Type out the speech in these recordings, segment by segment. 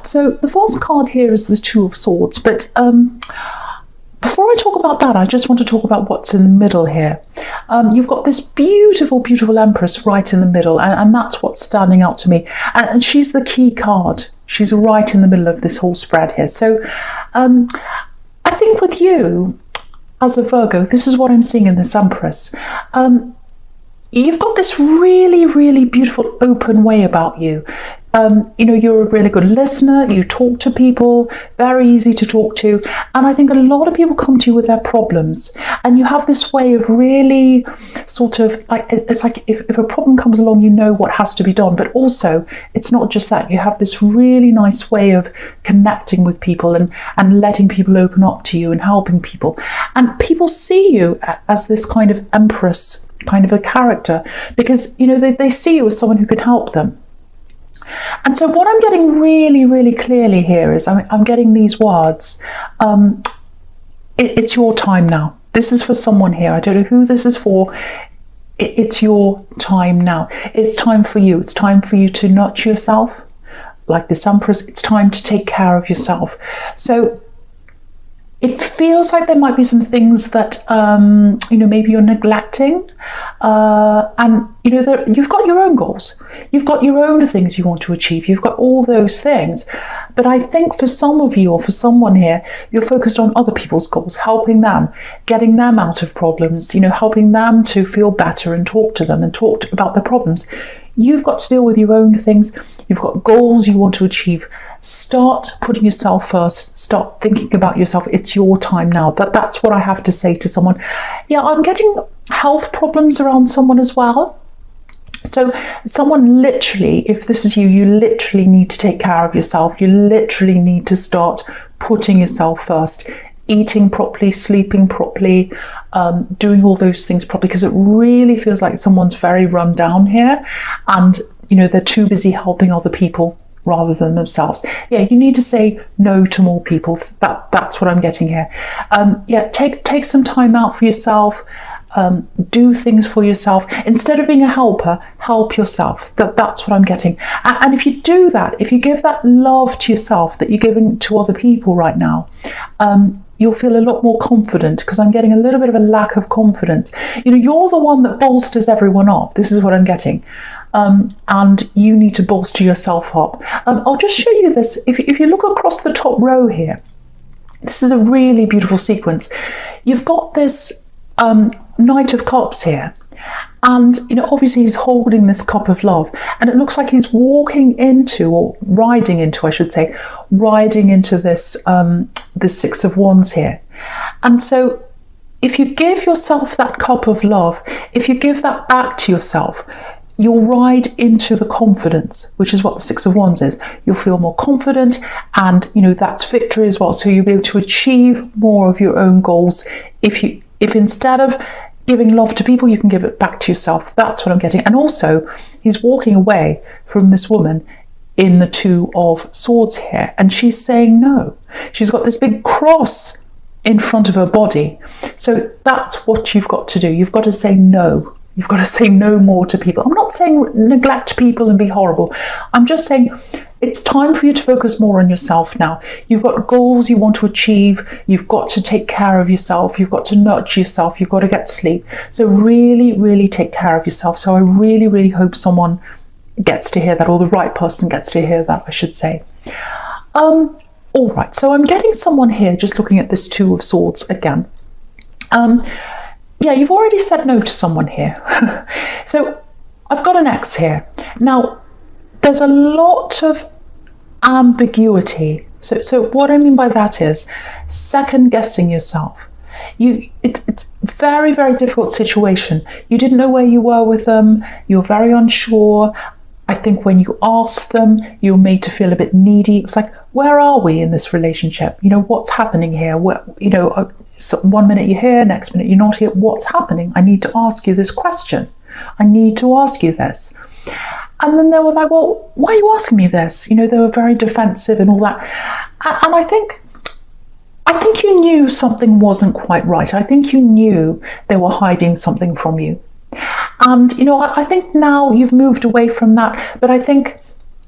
So the false card here is the Two of Swords, but before I talk about that, I just want to talk about what's in the middle here. You've got this beautiful, beautiful Empress right in the middle, and that's what's standing out to me. And she's the key card. She's right in the middle of this whole spread here. So I think with you, as a Virgo, this is what I'm seeing in this Empress. You've got this really, really beautiful open way about you. You're a really good listener, you talk to people, very easy to talk to, and I think a lot of people come to you with their problems, and you have this way of really sort of like, it's like if a problem comes along, you know what has to be done, but also it's not just that, you have this really nice way of connecting with people and letting people open up to you and helping people, and people see you as this kind of Empress kind of a character, because they see you as someone who can help them. And so what I'm getting really, really clearly here is I'm getting these words. It's your time now. This is for someone here. I don't know who this is for. It's your time now. It's time for you. It's time for you to nurture yourself. Like this Empress, it's time to take care of yourself. So it feels like there might be some things that, maybe you're neglecting. And, you've got your own goals. You've got your own things you want to achieve. You've got all those things. But I think for some of you, or for someone here, you're focused on other people's goals, helping them, getting them out of problems, helping them to feel better and talk to them and talk about their problems. You've got to deal with your own things. You've got goals you want to achieve. Start putting yourself first. Start thinking about yourself. It's your time now. That's what I have to say to someone. Yeah, I'm getting health problems around someone as well. So someone literally, if this is you literally need to take care of yourself. You literally need to start putting yourself first. Eating properly, sleeping properly, doing all those things properly, because it really feels like someone's very run down here, and they're too busy helping other people rather than themselves. Yeah, you need to say no to more people. That's what I'm getting here. Take some time out for yourself. Do things for yourself. Instead of being a helper, help yourself. That's what I'm getting. And if you do that, if you give that love to yourself that you're giving to other people right now, you'll feel a lot more confident, because I'm getting a little bit of a lack of confidence. You're the one that bolsters everyone up. This is what I'm getting. And you need to bolster yourself up. I'll just show you this. If you look across the top row here, this is a really beautiful sequence. You've got this Knight of Cups here. And, obviously he's holding this cup of love, and it looks like he's walking into, or riding into, I should say, this, this Six of Wands here. And so if you give yourself that cup of love, if you give that back to yourself, you'll ride into the confidence, which is what the Six of Wands is. You'll feel more confident, and, that's victory as well. So you'll be able to achieve more of your own goals. If instead of giving love to people, you can give it back to yourself. That's what I'm getting. And also, he's walking away from this woman in the Two of Swords here, and she's saying no. She's got this big cross in front of her body. So that's what you've got to do. You've got to say no. You've got to say no more to people. I'm not saying neglect people and be horrible. I'm just saying it's time for you to focus more on yourself now. You've got goals you want to achieve. You've got to take care of yourself. You've got to nurture yourself. You've got to get sleep. So really, really take care of yourself. So I really, really hope someone gets to hear that, or the right person gets to hear that, I should say. All right, so I'm getting someone here, just looking at this Two of Swords again. Yeah, you've already said no to someone here. So I've got an X here. Now, there's a lot of ambiguity. So what I mean by that is second guessing yourself. It's very, very difficult situation. You didn't know where you were with them. You're very unsure. I think when you asked them, you were made to feel a bit needy. It's like, where are we in this relationship? What's happening here? So 1 minute you're here, next minute you're not here. What's happening? I need to ask you this question. I need to ask you this. And then they were like, well, why are you asking me this? They were very defensive and all that. And I think you knew something wasn't quite right. I think you knew they were hiding something from you. And, I think now you've moved away from that. But I think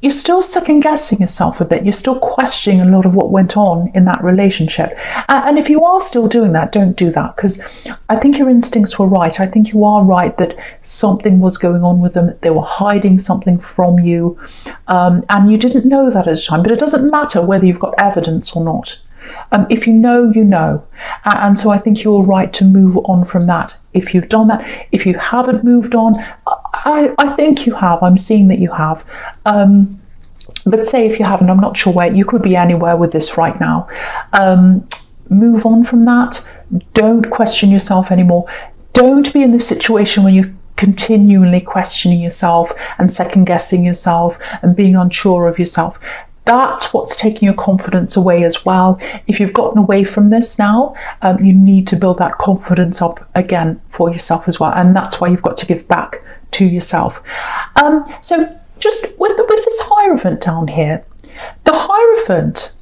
you're still second guessing yourself a bit. You're still questioning a lot of what went on in that relationship. And if you are still doing that, don't do that, because I think your instincts were right. I think you are right that something was going on with them. They were hiding something from you, and you didn't know that at the time. But it doesn't matter whether you've got evidence or not. If you know, you know. And so I think you're right to move on from that. If you've done that, if you haven't moved on, I think you have. I'm seeing that you have. But say if you haven't, I'm not sure where. You could be anywhere with this right now. Move on from that. Don't question yourself anymore. Don't be in this situation when you're continually questioning yourself and second guessing yourself and being unsure of yourself. That's what's taking your confidence away as well. If you've gotten away from this now, you need to build that confidence up again for yourself as well. And that's why you've got to give back to yourself. So just with this Hierophant down here, the Hierophant,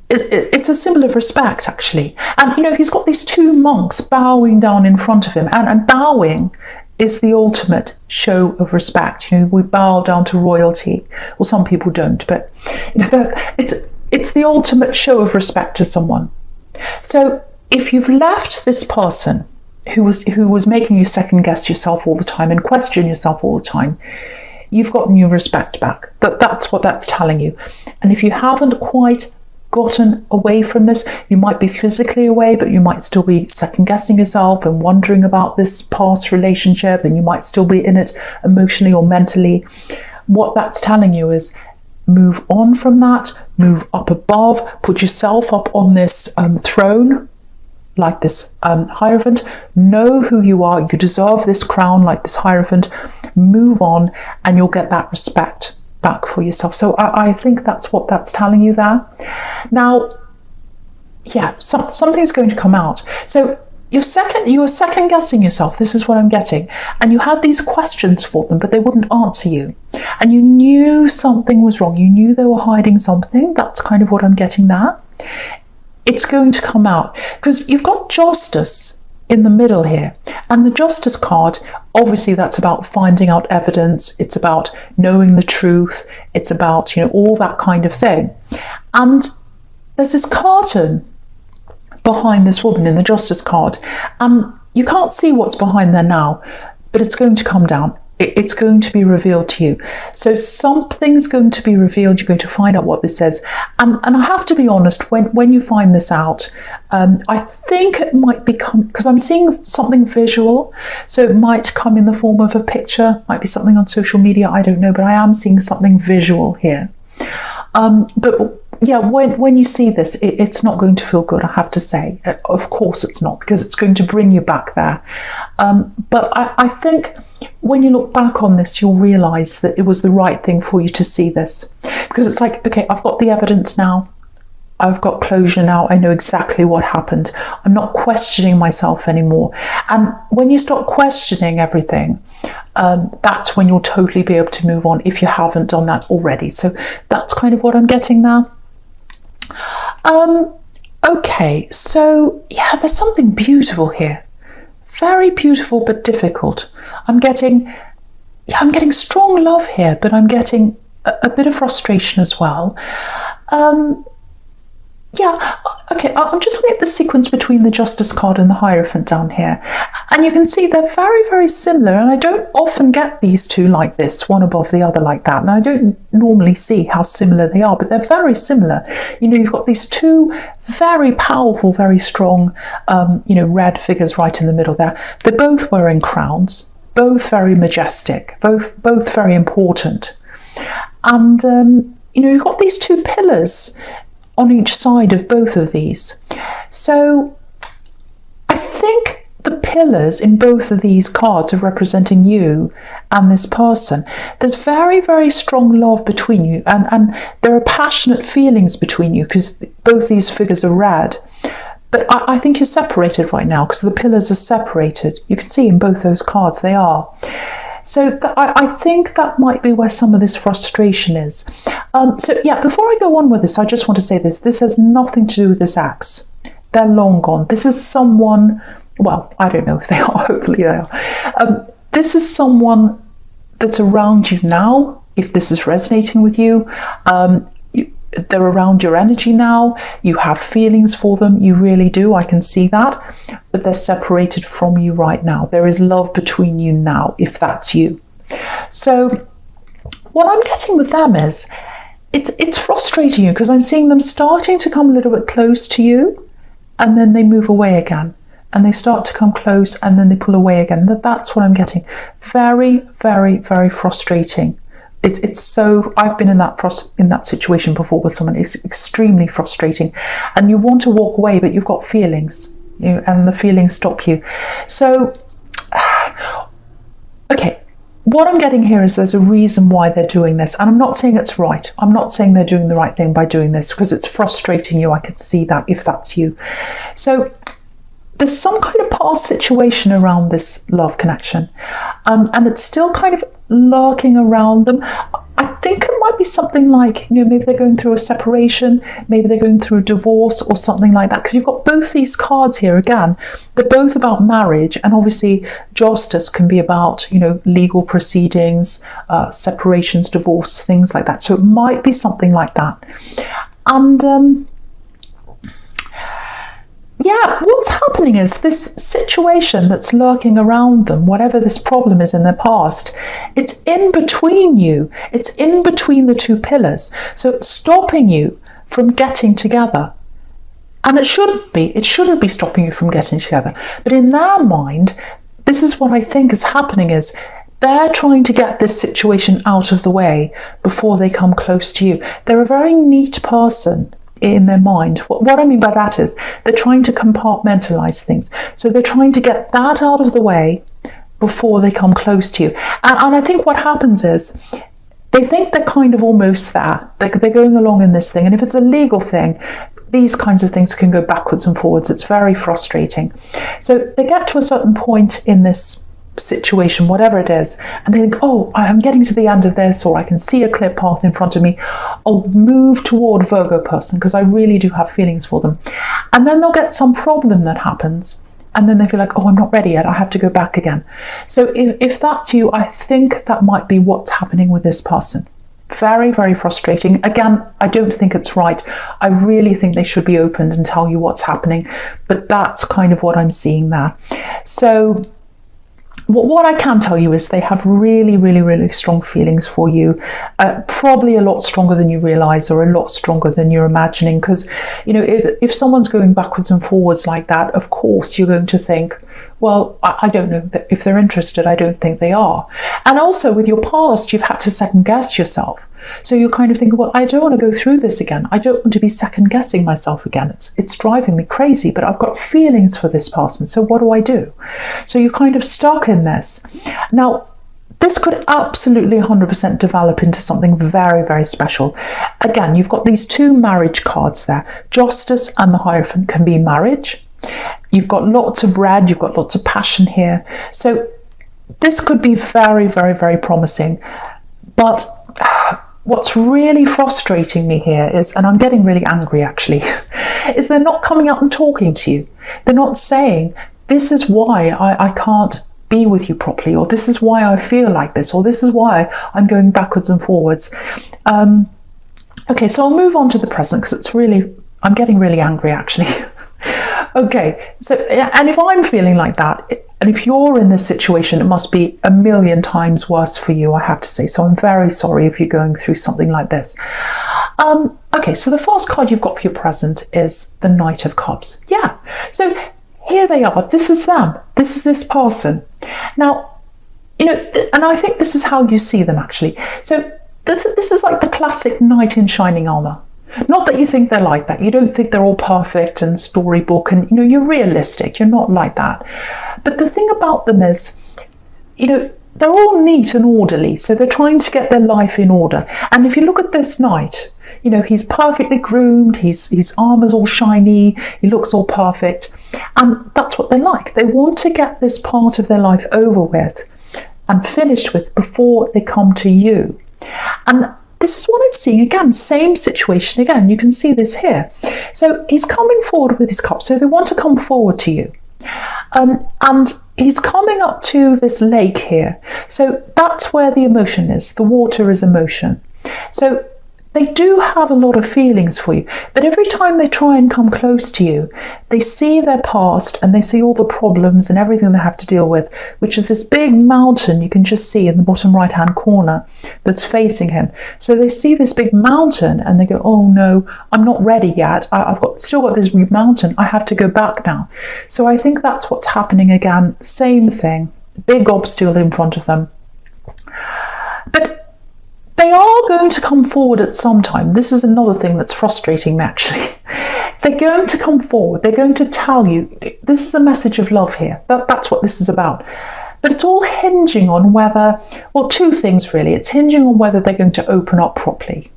it's a symbol of respect, actually. And, you know, he's got these two monks bowing down in front of him. And bowing is the ultimate show of respect. You know, we bow down to royalty. Well, some people don't, but you know, it's the ultimate show of respect to someone. So if you've left this person who was making you second guess yourself all the time and question yourself all the time, you've gotten your respect back. That's what that's telling you. And if you haven't quite gotten away from this, you might be physically away, but you might still be second guessing yourself and wondering about this past relationship, and you might still be in it emotionally or mentally. What that's telling you is move on from that, move up above, put yourself up on this throne like this Hierophant. Know who you are. You deserve this crown like this Hierophant. Move on and you'll get that respect back for yourself. So I think that's what that's telling you there. Now, yeah, something's going to come out. So you were second guessing yourself. This is what I'm getting. And you had these questions for them, but they wouldn't answer you. And you knew something was wrong. You knew they were hiding something. That's kind of what I'm getting there. It's going to come out because you've got Justice in the middle here, and the Justice card, obviously that's about finding out evidence, it's about knowing the truth, it's about, you know, all that kind of thing. And there's this curtain behind this woman in the Justice card, and you can't see what's behind there now, but it's going to come down. It's going to be revealed to you. So something's going to be revealed. You're going to find out what this says. And I have to be honest, when you find this out, I think it might become, because I'm seeing something visual, so it might come in the form of a picture, might be something on social media, I don't know, but I am seeing something visual here. But yeah, when you see this, it's not going to feel good, I have to say. Of course it's not, because it's going to bring you back there. But I think when you look back on this, you'll realise that it was the right thing for you to see this. Because it's like, okay, I've got the evidence now. I've got closure now. I know exactly what happened. I'm not questioning myself anymore. And when you start questioning everything, that's when you'll totally be able to move on if you haven't done that already. So that's kind of what I'm getting now. Okay, so yeah, there's something beautiful here. Very beautiful, but difficult. I'm getting strong love here, but I'm getting a bit of frustration as well. Yeah, okay, I'm just looking at the sequence between the Justice card and the Hierophant down here. And you can see they're very, very similar. And I don't often get these two like this, one above the other like that. And I don't normally see how similar they are, but they're very similar. You know, you've got these two very powerful, very strong, you know, red figures right in the middle there. They're both wearing crowns, both very majestic, both very important. And, you know, you've got these two pillars on each side of both of these. So I think the pillars in both of these cards are representing you and this person. There's very, very strong love between you, and there are passionate feelings between you because both these figures are red. But I think you're separated right now because the pillars are separated. You can see in both those cards they are. So I think that might be where some of this frustration is. So yeah, before I go on with this, I just want to say this. This has nothing to do with this ex. They're long gone. This is someone, well, I don't know if they are, hopefully they are. This is someone that's around you now, if this is resonating with you. They're around your energy now. You have feelings for them. You really do. I can see that. But they're separated from you right now. There is love between you now, if that's you. So what I'm getting with them is it's frustrating you, because I'm seeing them starting to come a little bit close to you, and then they move away again. And they start to come close, and then they pull away again. That's what I'm getting. Very, very, very frustrating. It's so, I've been in that situation before with someone. It's extremely frustrating, and you want to walk away, but you've got feelings, and the feelings stop you. So, okay, what I'm getting here is there's a reason why they're doing this, and I'm not saying it's right. I'm not saying they're doing the right thing by doing this, because it's frustrating you. I could see that if that's you. So there's some kind of past situation around this love connection, and it's still kind of lurking around them. I think it might be something like, maybe they're going through a separation, maybe they're going through a divorce or something like that, because you've got both these cards here. Again, they're both about marriage, and obviously justice can be about, legal proceedings, separations, divorce, things like that. So it might be something like that. And yeah, what's happening is this situation that's lurking around them, whatever this problem is in their past, it's in between you. It's in between the two pillars. So it's stopping you from getting together. And it shouldn't be. It shouldn't be stopping you from getting together. But in their mind, this is what I think is happening, is they're trying to get this situation out of the way before they come close to you. They're a very neat person in their mind. What I mean by that is they're trying to compartmentalize things. So they're trying to get that out of the way before they come close to you. And I think what happens is they think they're kind of almost there. They're going along in this thing. And if it's a legal thing, these kinds of things can go backwards and forwards. It's very frustrating. So they get to a certain point in this situation, whatever it is, and they think, oh, I'm getting to the end of this, or I can see a clear path in front of me. I'll move toward Virgo person because I really do have feelings for them. And then they'll get some problem that happens, and then they feel like, oh, I'm not ready yet, I have to go back again. So if that's you, I think that might be what's happening with this person. Very, very frustrating. Again, I don't think it's right. I really think they should be opened and tell you what's happening, but that's kind of what I'm seeing there. So what I can tell you is they have really, really, really strong feelings for you, probably a lot stronger than you realise, or a lot stronger than you're imagining, because, if someone's going backwards and forwards like that, of course you're going to think, well, I don't know if they're interested. I don't think they are. And also with your past, you've had to second guess yourself. So you're kind of thinking, well, I don't want to go through this again. I don't want to be second guessing myself again. It's driving me crazy, but I've got feelings for this person. So what do I do? So you're kind of stuck in this. Now, this could absolutely 100% develop into something very, very special. Again, you've got these two marriage cards there. Justice and the Hierophant can be marriage. You've got lots of red, you've got lots of passion here. So this could be very, very, very promising. But what's really frustrating me here is, and I'm getting really angry actually, is they're not coming out and talking to you. They're not saying, this is why I can't be with you properly, or this is why I feel like this, or this is why I'm going backwards and forwards. Okay, so I'll move on to the present, because I'm getting really angry actually. Okay, so, and if I'm feeling like that, and if you're in this situation, it must be a million times worse for you, I have to say. So I'm very sorry if you're going through something like this. Okay, so the first card you've got for your present is the Knight of Cups. Yeah, so here they are. This is them. This is this person. Now, and I think this is how you see them actually. So this is like the classic knight in shining armor. Not that you think they're like that. You don't think they're all perfect and storybook, and you're realistic. You're not like that. But the thing about them is, they're all neat and orderly. So they're trying to get their life in order. And if you look at this knight, he's perfectly groomed. His armor's all shiny. He looks all perfect. And that's what they're like. They want to get this part of their life over with and finished with before they come to you. And this is what I'm seeing again, same situation again. You can see this here. So he's coming forward with his cup. So they want to come forward to you. And he's coming up to this lake here. So that's where the emotion is. The water is emotion. So they do have a lot of feelings for you, but every time they try and come close to you, they see their past and they see all the problems and everything they have to deal with, which is this big mountain you can just see in the bottom right hand corner that's facing him. So they see this big mountain and they go, oh no, I'm not ready yet. Still got this big mountain. I have to go back now. So I think that's what's happening again. Same thing, big obstacle in front of them. But they are going to come forward at some time. This is another thing that's frustrating me, actually. They're going to come forward. They're going to tell you, this is a message of love here. That's what this is about. But it's all hinging on whether, well, two things really. It's hinging on whether they're going to open up properly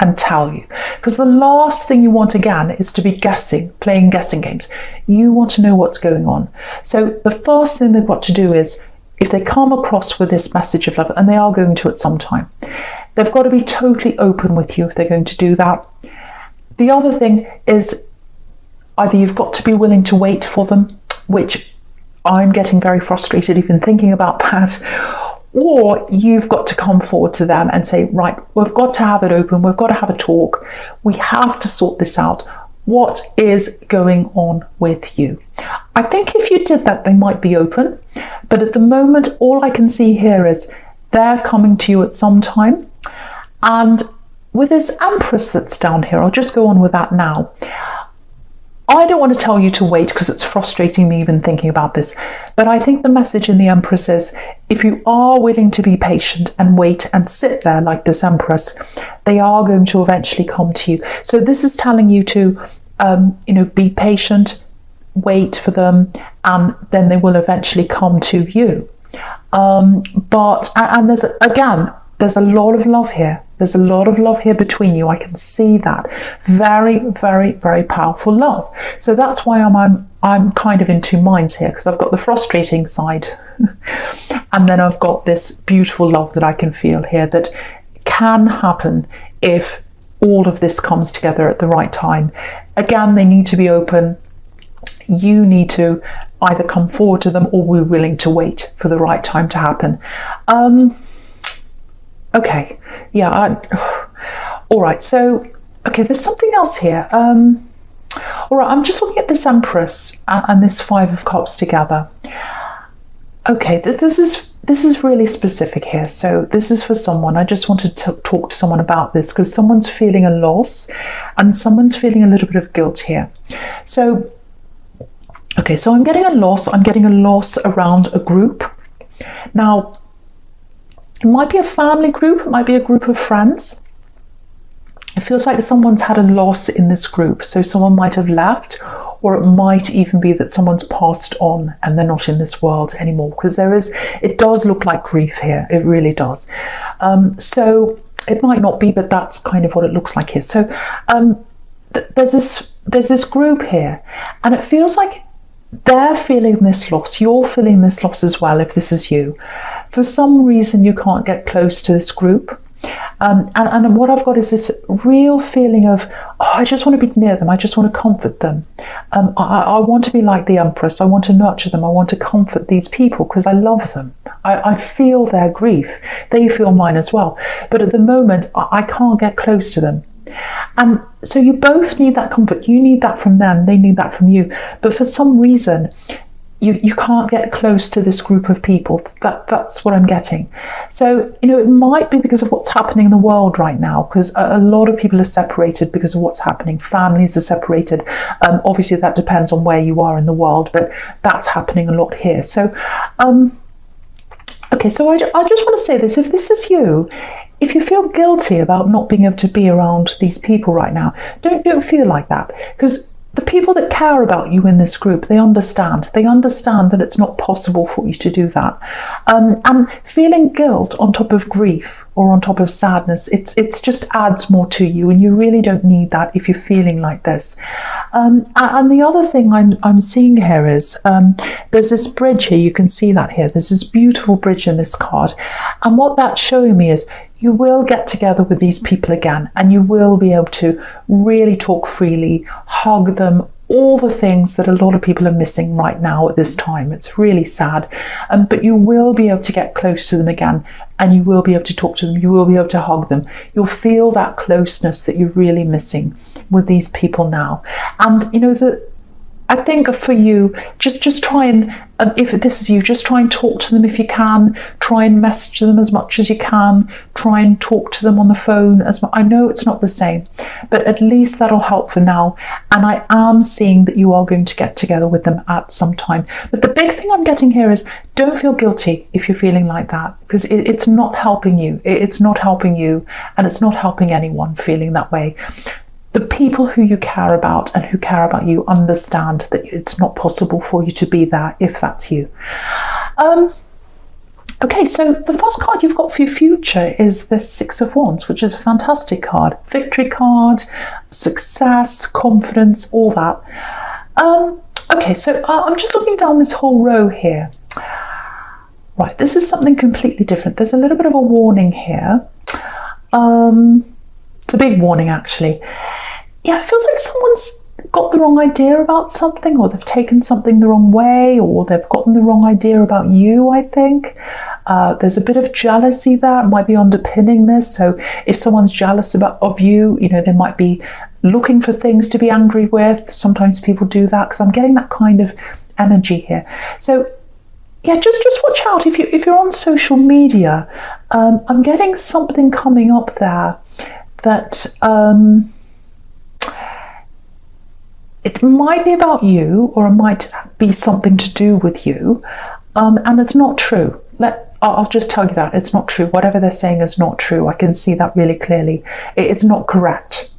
and tell you. Because the last thing you want, again, is to be guessing, playing guessing games. You want to know what's going on. So the first thing they've got to do is, if they come across with this message of love, and they are going to at some time, they've got to be totally open with you if they're going to do that. The other thing is either you've got to be willing to wait for them, which I'm getting very frustrated even thinking about that, or you've got to come forward to them and say, right, we've got to have it open, we've got to have a talk, we have to sort this out. What is going on with you? I think if you did that, they might be open. But at the moment, all I can see here is they're coming to you at some time. And with this Empress that's down here, I'll just go on with that now. I don't want to tell you to wait because it's frustrating me even thinking about this. But I think the message in the Empress is, if you are willing to be patient and wait and sit there like this Empress, they are going to eventually come to you. So this is telling you to, be patient, wait for them, and then they will eventually come to you. There's a lot of love here. There's a lot of love here between you. I can see that. Very, very, very powerful love. So that's why I'm kind of in two minds here, because I've got the frustrating side and then I've got this beautiful love that I can feel here that can happen if all of this comes together at the right time. Again, they need to be open. You need to either come forward to them or be willing to wait for the right time to happen. Okay, yeah, all right, so, okay, there's something else here. All right, I'm just looking at this Empress and this Five of Cups together. Okay, this is really specific here. So this is for someone. I just wanted to talk to someone about this because someone's feeling a loss and someone's feeling a little bit of guilt here. So, okay, so I'm getting a loss. I'm getting a loss around a group. Now, it might be a family group. It might be a group of friends. It feels like someone's had a loss in this group. So someone might have left, or it might even be that someone's passed on and they're not in this world anymore, because it does look like grief here. It really does. So it might not be, but that's kind of what it looks like here. So there's this group here, and it feels like they're feeling this loss. You're feeling this loss as well, if this is you. For some reason, you can't get close to this group. And what I've got is this real feeling of, oh, I just want to be near them. I just want to comfort them. I want to be like the Empress. I want to nurture them. I want to comfort these people because I love them. I feel their grief. They feel mine as well. But at the moment, I can't get close to them. And so you both need that comfort. You need that from them. They need that from you. But for some reason, you can't get close to this group of people. That's what I'm getting. So, it might be because of what's happening in the world right now, because a lot of people are separated because of what's happening. Families are separated. Obviously, that depends on where you are in the world, but that's happening a lot here. So, okay, so I just want to say this. If this is you, if you feel guilty about not being able to be around these people right now, don't feel like that, because the people that care about you in this group, they understand that it's not possible for you to do that. And feeling guilt on top of grief or on top of sadness, it's just adds more to you, and you really don't need that if you're feeling like this. And the other thing I'm seeing here is there's this bridge here. You can see that here. There's this beautiful bridge in this card. And what that's showing me is you will get together with these people again, and you will be able to really talk freely, hug them, all the things that a lot of people are missing right now at this time. It's really sad. But you will be able to get close to them again, and you will be able to talk to them. You will be able to hug them. You'll feel that closeness that you're really missing with these people now. And I think for you, just try and, if this is you, just try and talk to them if you can. Try and message them as much as you can. Try and talk to them on the phone as much. I know it's not the same, but at least that'll help for now. And I am seeing that you are going to get together with them at some time. But the big thing I'm getting here is, don't feel guilty if you're feeling like that, because it's not helping you. It's not helping you, and it's not helping anyone feeling that way. The people who you care about and who care about you understand that it's not possible for you to be there if that's you. Okay, so the first card you've got for your future is the Six of Wands, which is a fantastic card. Victory card, success, confidence, all that. Okay, so I'm just looking down this whole row here. Right, this is something completely different. There's a little bit of a warning here. It's a big warning, actually. Yeah, it feels like someone's got the wrong idea about something, or they've taken something the wrong way, or they've gotten the wrong idea about you, I think. There's a bit of jealousy there. It might be underpinning this. So if someone's jealous of you, they might be looking for things to be angry with. Sometimes people do that, because I'm getting that kind of energy here. So yeah, just watch out if you're on social media. I'm getting something coming up there that it might be about you, or it might be something to do with you, and it's not true. I'll just tell you that it's not true. Whatever they're saying is not true. I can see that really clearly. It's not correct.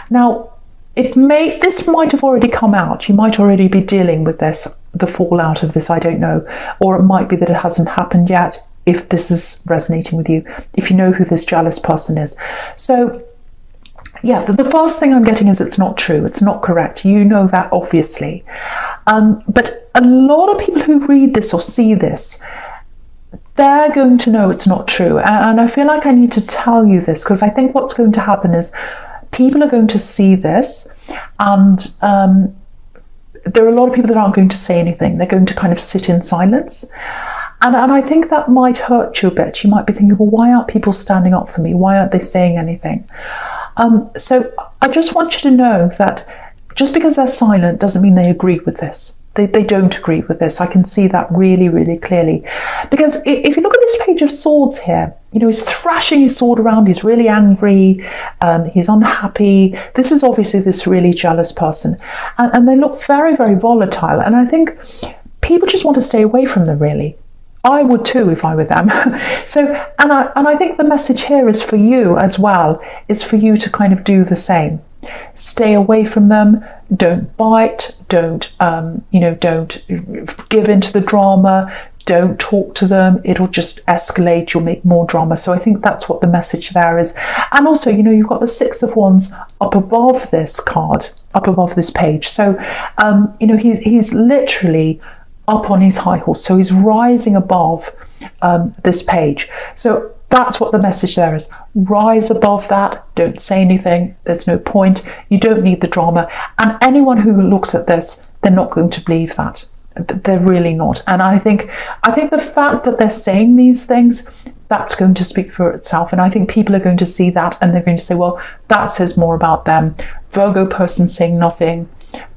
Now, this might have already come out. You might already be dealing with this, the fallout of this, I don't know. Or it might be that it hasn't happened yet, if this is resonating with you, if you know who this jealous person is. So yeah, the first thing I'm getting is it's not true. It's not correct. You know that, obviously. But a lot of people who read this or see this, they're going to know it's not true. And I feel like I need to tell you this, because I think what's going to happen is people are going to see this, and there are a lot of people that aren't going to say anything. They're going to kind of sit in silence. And I think that might hurt you a bit. You might be thinking, well, why aren't people standing up for me? Why aren't they saying anything? So I just want you to know that just because they're silent doesn't mean they agree with this. They don't agree with this. I can see that really, really clearly. Because if you look at this Page of Swords here, he's thrashing his sword around. He's really angry. He's unhappy. This is obviously this really jealous person. And they look very, very volatile. And I think people just want to stay away from them, really. I would too if I were them. And I think the message here is for you as well, is for you to kind of do the same. Stay away from them. Don't bite. Don't give into the drama. Don't talk to them. It'll just escalate. You'll make more drama. So I think that's what the message there is. And also, you've got the Six of Wands up above this card, up above this page. So, he's literally up on his high horse. So he's rising above this page. So that's what the message there is. Rise above that. Don't say anything. There's no point. You don't need the drama. And anyone who looks at this, they're not going to believe that. They're really not. And I think the fact that they're saying these things, that's going to speak for itself. And I think people are going to see that, and they're going to say, well, that says more about them. Virgo person saying nothing.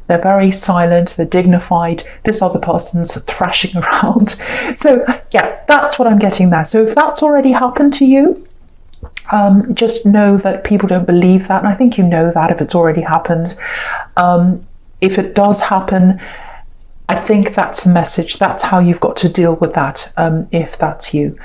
They're very silent, they're dignified. This other person's thrashing around. So yeah, that's what I'm getting there. So if that's already happened to you, just know that people don't believe that. And I think you know that if it's already happened. If it does happen, I think that's the message. That's how you've got to deal with that, if that's you.